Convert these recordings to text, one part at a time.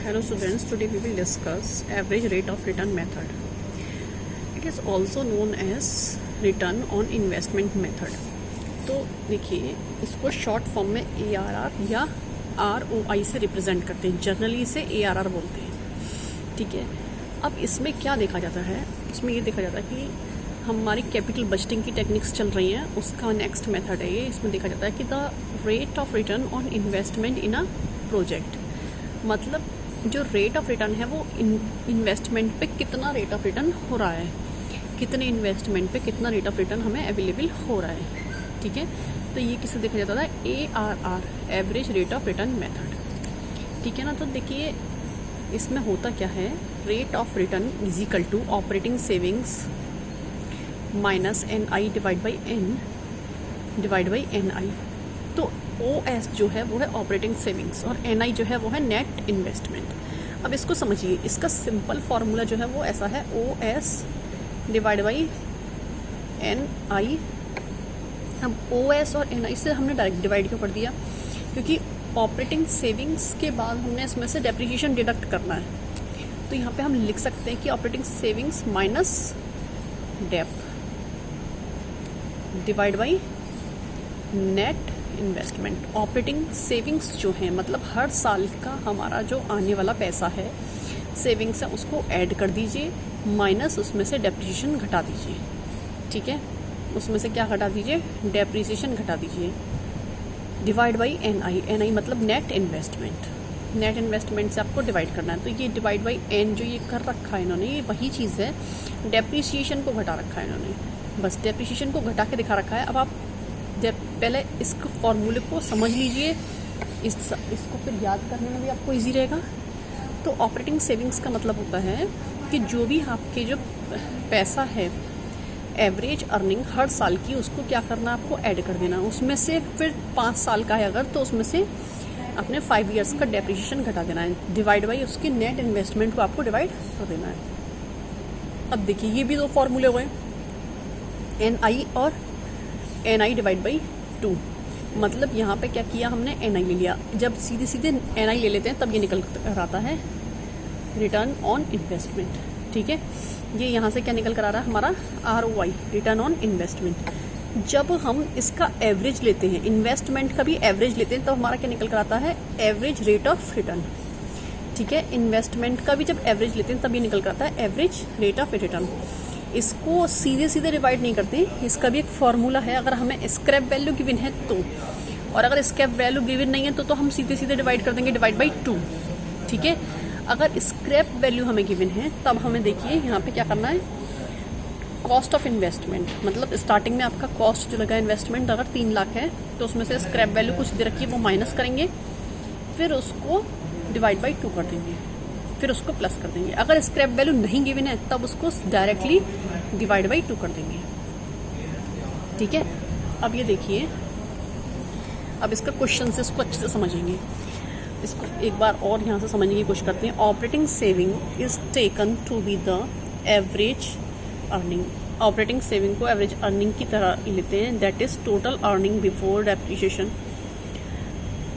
Hello students, today we will discuss average rate of return method. It is also known as return on investment method. तो देखिए इसको short form में ARR या ROI से represent करते हैं, generally इसे ARR बोलते हैं। ठीक है, अब इसमें क्या देखा जाता है, इसमें ये देखा जाता है कि हमारी कैपिटल बजटिंग की टेक्निक्स चल रही हैं, उसका नेक्स्ट मेथड है ये। इसमें देखा जाता है कि the rate of return on investment in a project, मतलब जो रेट ऑफ रिटर्न है वो इन्वेस्टमेंट पे कितना रेट ऑफ रिटर्न हो रहा है, कितने इन्वेस्टमेंट पे कितना रेट ऑफ रिटर्न हमें अवेलेबल हो रहा है। ठीक है, तो ये किसे देखा जाता है, ARR, average rate of return method. ठीक है ना, तो देखिए इसमें होता क्या है, rate of return is equal to operating savings minus NI divide by NI। तो OS जो है वो है ऑपरेटिंग सेविंग्स और NI जो है वो है नेट इन्वेस्टमेंट। अब इसको समझिए, इसका सिंपल फार्मूला जो है वो ऐसा है, OS डिवाइड बाई NI। अब OS और NI से हमने डायरेक्ट डिवाइड क्यों कर दिया, क्योंकि ऑपरेटिंग सेविंग्स के बाद हमने इसमें से डेप्रिसिएशन डिडक्ट करना है। तो यहाँ पे हम लिख सकते हैं कि operating savings minus dep divide by net investment. Operating savings जो है मतलब हर साल का हमारा जो आने वाला पैसा है, सेविंग्स है, उसको ऐड कर दीजिए, माइनस उसमें से डेप्रिसिएशन घटा दीजिए। ठीक है, उसमें से क्या घटा दीजिए, डेप्रिसिएशन घटा दीजिए, डिवाइड बाई NI मतलब नेट इन्वेस्टमेंट। नेट इन्वेस्टमेंट से आपको डिवाइड करना है, तो ये डिवाइड बाई N जो ये कर रखा है इन्होंने, ये वही चीज़ है, डेप्रिसिएशन को घटा रखा है इन्होंने, बस डेप्रिसिएशन को घटा के दिखा रखा है। अब आप पहले इस फॉर्मूले को समझ लीजिए, इसको फिर याद करने में भी आपको इजी रहेगा। तो ऑपरेटिंग सेविंग्स का मतलब होता है कि जो भी आपके जो पैसा है, एवरेज अर्निंग हर साल की, उसको क्या करना है, आपको ऐड कर देना। उसमें से फिर 5 साल का है अगर, तो उसमें से अपने 5 ईयर्स का डेप्रिसिएशन घटा देना है, डिवाइड बाई उसकी नेट इन्वेस्टमेंट को आपको डिवाइड कर देना है। अब देखिए ये भी 2 फॉर्मूले हुए, NI और NI डिवाइड बाई 2। मतलब यहाँ पे क्या किया हमने, NI ले लिया। जब सीधे सीधे NI ले लेते हैं तब ये निकल कर आता है रिटर्न ऑन इन्वेस्टमेंट। ठीक है, ये यहाँ से क्या निकल कर आ रहा है, हमारा ROI, रिटर्न ऑन इन्वेस्टमेंट। जब हम इसका एवरेज लेते हैं, इन्वेस्टमेंट का भी एवरेज लेते हैं, तब हमारा क्या निकल कर आता है, एवरेज रेट ऑफ रिटर्न। ठीक है, इन्वेस्टमेंट का भी जब एवरेज लेते हैं तब ये निकल कर आता है एवरेज रेट ऑफ रिटर्न। इसको सीधे सीधे डिवाइड नहीं करते, इसका भी एक फॉर्मूला है। अगर हमें स्क्रैप वैल्यू गिवन है तो, और अगर स्क्रैप वैल्यू गिवन नहीं है तो हम सीधे सीधे डिवाइड कर देंगे, डिवाइड बाई 2। ठीक है, अगर स्क्रैप वैल्यू हमें गिवन है तब हमें देखिए यहाँ पे क्या करना है, कॉस्ट ऑफ इन्वेस्टमेंट, मतलब स्टार्टिंग में आपका कॉस्ट जो लगा इन्वेस्टमेंट अगर 3 लाख है तो उसमें से स्क्रैप वैल्यू कुछ दे रखी है वो माइनस करेंगे, फिर उसको डिवाइड बाई 2 कर देंगे, फिर उसको प्लस कर देंगे। अगर स्क्रैप वैल्यू नहीं गिवन है तब उसको डायरेक्टली डिवाइड बाई 2 कर देंगे। ठीक है, अब ये देखिए, अब इसका क्वेश्चन से इसको अच्छे से समझेंगे। इसको एक बार और यहाँ से समझने की कोशिश करते हैं। Operating saving is taken to be the average earning. Operating saving को एवरेज अर्निंग की तरह लेते हैं, that is total earning before depreciation.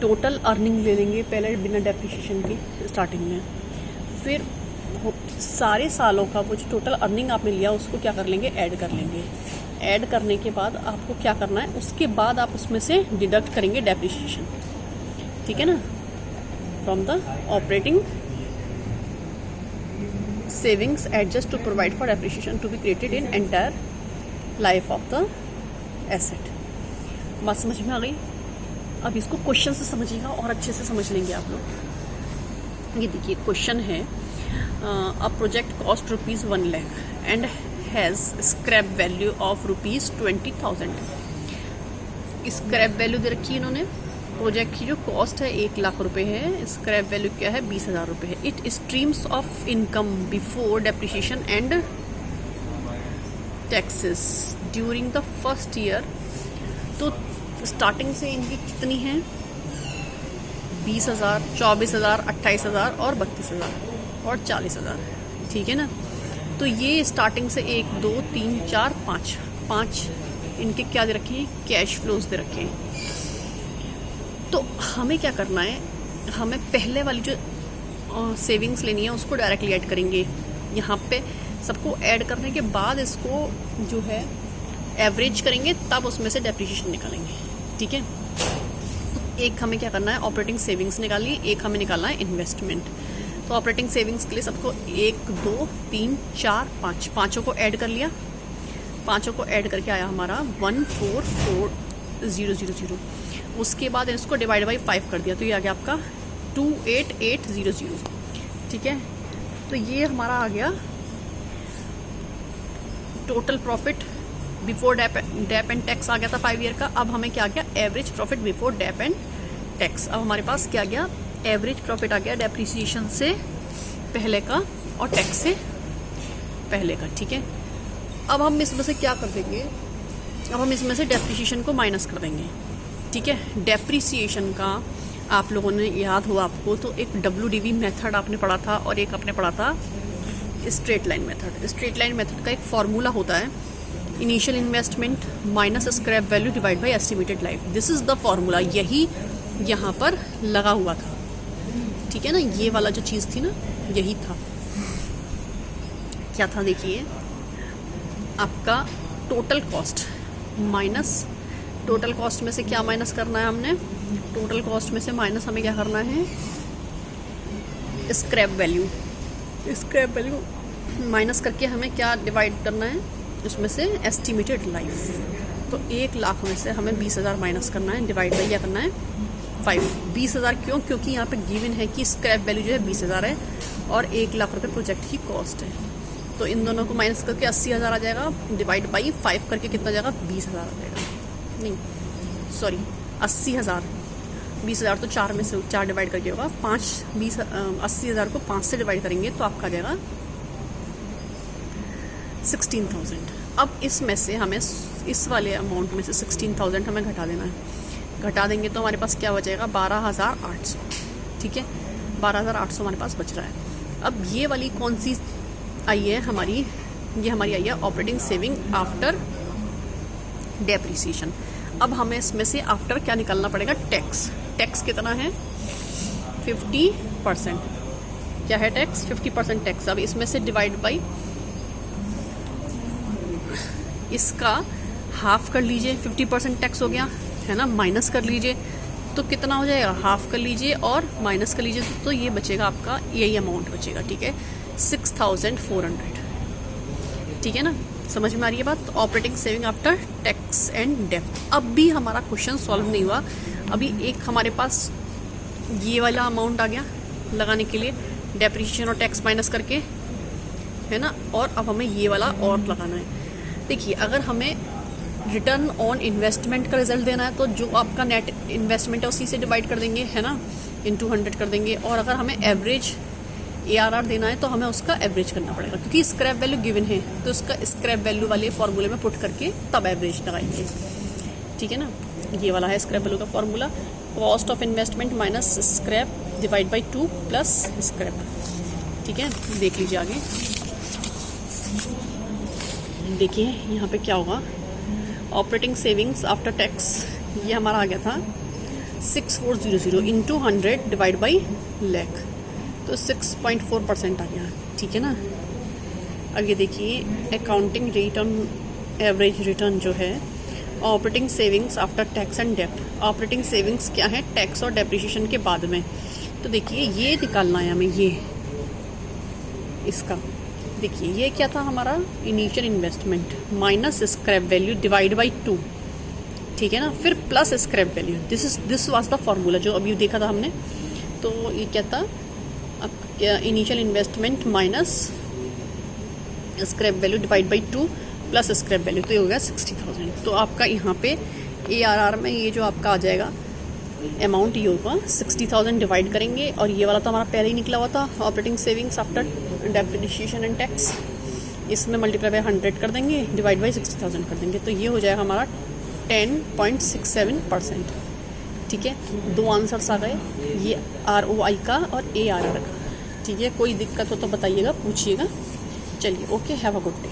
Total earning ले लेंगे पहले बिना डेप्रिसिएशन की स्टार्टिंग में, फिर सारे सालों का वो जो टोटल अर्निंग आपने लिया उसको क्या कर लेंगे, ऐड कर लेंगे। ऐड करने के बाद आपको क्या करना है, उसके बाद आप उसमें से डिडक्ट करेंगे डेप्रिसिएशन। ठीक है ना, from the operating savings adjust to provide for depreciation to be created in entire life of the asset. बात समझ में आ गई? अब इसको क्वेश्चन से समझिएगा और अच्छे से समझ लेंगे आप लोग। ये देखिए क्वेश्चन है, a project cost ₹1 lakh and has scrap value of ₹20,000। Scrap value दे रखी है इन्होंने, प्रोजेक्ट की जो कॉस्ट है 1 लाख रुपए है, स्क्रैप वैल्यू क्या है, 20,000 रुपये है। It streams of income before depreciation and taxes during the first year. तो स्टार्टिंग से इनकी कितनी है, 20,000, 24,000, 28,000 और 32,000 और 40,000। ठीक है ना, तो ये स्टार्टिंग से 1 2 3 4 5 इनके क्या दे रखे हैं, कैश फ्लोज दे रखे हैं। तो हमें क्या करना है, हमें पहले वाली जो सेविंग्स लेनी है उसको डायरेक्टली ऐड करेंगे यहाँ पे। सबको ऐड करने के बाद इसको जो है एवरेज करेंगे, तब उसमें से डेप्रिसिएशन निकालेंगे। ठीक है, एक हमें क्या करना है, ऑपरेटिंग सेविंग्स निकालनी है, एक हमें निकालना है इन्वेस्टमेंट। तो ऑपरेटिंग सेविंग्स के लिए सबको 1 2 3 4 5 पाँचों को ऐड कर लिया। पाँचों को ऐड करके आया हमारा 144,000। उसके बाद इसको डिवाइड बाई 5 कर दिया, तो ये आ गया आपका 28800। ठीक है, तो ये हमारा आ गया total profit before dep and tax आ गया था 5 ईयर का। अब हमें क्या आ गया, average profit before dep and tax. अब हमारे पास क्या गया, एवरेज प्रॉफिट आ गया डेप्रिसिएशन से पहले का और टैक्स से पहले का। ठीक है, अब हम इसमें से क्या कर देंगे, अब हम इसमें से डेप्रिसिएशन को माइनस कर देंगे। ठीक है, डेप्रिसिएशन का आप लोगों ने याद हो आपको तो एक WDV मेथड आपने पढ़ा था और एक आपने पढ़ा था straight line method. Straight line method का एक फॉर्मूला होता है, initial investment minus scrap value divide by estimated life. This is the formula, यही यहाँ पर लगा हुआ था। ठीक है ना, ये वाला जो चीज़ थी ना, यही था। क्या था, देखिए आपका total cost minus, total cost में से क्या माइनस करना है हमने, टोटल कॉस्ट में से माइनस हमें क्या करना है, scrap value. Scrap value minus करके हमें क्या डिवाइड करना है, उसमें से एस्टिमेटेड लाइफ। तो 1 लाख में से हमें 20,000 माइनस करना है, डिवाइड बाई क्या करना है 5। 20,000 क्यों, क्योंकि यहाँ पे गिवन है कि स्क्रैप वैल्यू जो है 20,000 है और 1 लाख रुपये प्रोजेक्ट की कॉस्ट है। तो इन दोनों को माइनस करके 80,000 आ जाएगा, डिवाइड बाई 5 करके कितना जाएगा, 20,000 आ जाएगा। नहीं सॉरी 80,000, 20,000 तो 4 में से 4 डिवाइड करके होगा, 80,000 को 5 से डिवाइड करेंगे तो आपका आ जाएगा 16,000। अब इसमें से हमें इस वाले अमाउंट में से 16,000 हमें घटा देना है। घटा देंगे तो हमारे पास क्या बचेगा, 12,800। ठीक है, 12,800 हमारे पास बच रहा है। अब ये वाली कौन सी आई है हमारी, ये हमारी आई है ऑपरेटिंग सेविंग आफ्टर डेप्रिसिएशन। अब हमें इसमें से आफ्टर क्या निकालना पड़ेगा, टैक्स। टैक्स कितना है, 50%। क्या है टैक्स, 50% टैक्स। अब इसमें से डिवाइड बाई इसका हाफ कर लीजिए, 50% टैक्स हो गया है ना, माइनस कर लीजिए तो कितना हो जाएगा, हाफ कर लीजिए और माइनस कर लीजिए तो ये बचेगा आपका, यही अमाउंट बचेगा। ठीक है, 6,400। ठीक है ना, समझ में आ रही है बात। Operating saving after tax and dept. अब भी हमारा क्वेश्चन सॉल्व नहीं हुआ, अभी एक हमारे पास ये वाला अमाउंट आ गया लगाने के लिए, डेप्रिसिएशन और टैक्स माइनस करके, है ना, और अब हमें ये वाला और लगाना है। देखिए, अगर हमें रिटर्न ऑन इन्वेस्टमेंट का रिजल्ट देना है तो जो आपका नेट इन्वेस्टमेंट है उसी से डिवाइड कर देंगे, है ना, इनटू 100 कर देंगे। और अगर हमें एवरेज ARR देना है तो हमें उसका एवरेज करना पड़ेगा, क्योंकि स्क्रैप वैल्यू गिवन है तो उसका स्क्रैप वैल्यू वाले फॉर्मूले में पुट करके तब एवरेज लगाएंगे। ठीक है ना, ये वाला है स्क्रैप वैल्यू का formula, cost of investment minus scrap divide by 2 plus scrap. ठीक है, देख लीजिए आगे। देखिए यहाँ पे क्या होगा, ऑपरेटिंग सेविंग्स आफ्टर टैक्स ये हमारा आ गया था 6400 इंटू 100 डिवाइड बाई लाख, तो 6.4% आ गया। ठीक है ना, अब ये देखिए accounting rate on average return जो है, operating savings after tax and dept. Operating savings क्या है, टैक्स और डेप्रिसिएशन के बाद में। तो देखिए ये निकालना है हमें, ये इसका देखिए ये क्या था हमारा, initial investment minus scrap value divide by 2। ठीक है ना, फिर plus scrap value. This was the formula जो अभी देखा था हमने। तो ये क्या था, अब initial investment minus scrap value divide by 2 plus scrap value, तो ये हो गया 60,000। तो आपका यहाँ पे ARR में ये जो आपका आ जाएगा अमाउंट, ये होगा 60,000 डिवाइड करेंगे, और ये वाला तो हमारा पहले ही निकला हुआ था operating savings after depreciation and tax, इसमें मल्टीप्लाई बाई 100 कर देंगे, डिवाइड बाई 60,000 कर देंगे, तो ये हो जाएगा हमारा 10.67%। ठीक है, 2 आंसर्स आ गए, ये ROI का और ARR का। ठीक है, कोई दिक्कत हो तो बताइएगा, पूछिएगा। चलिए, okay, have a good day.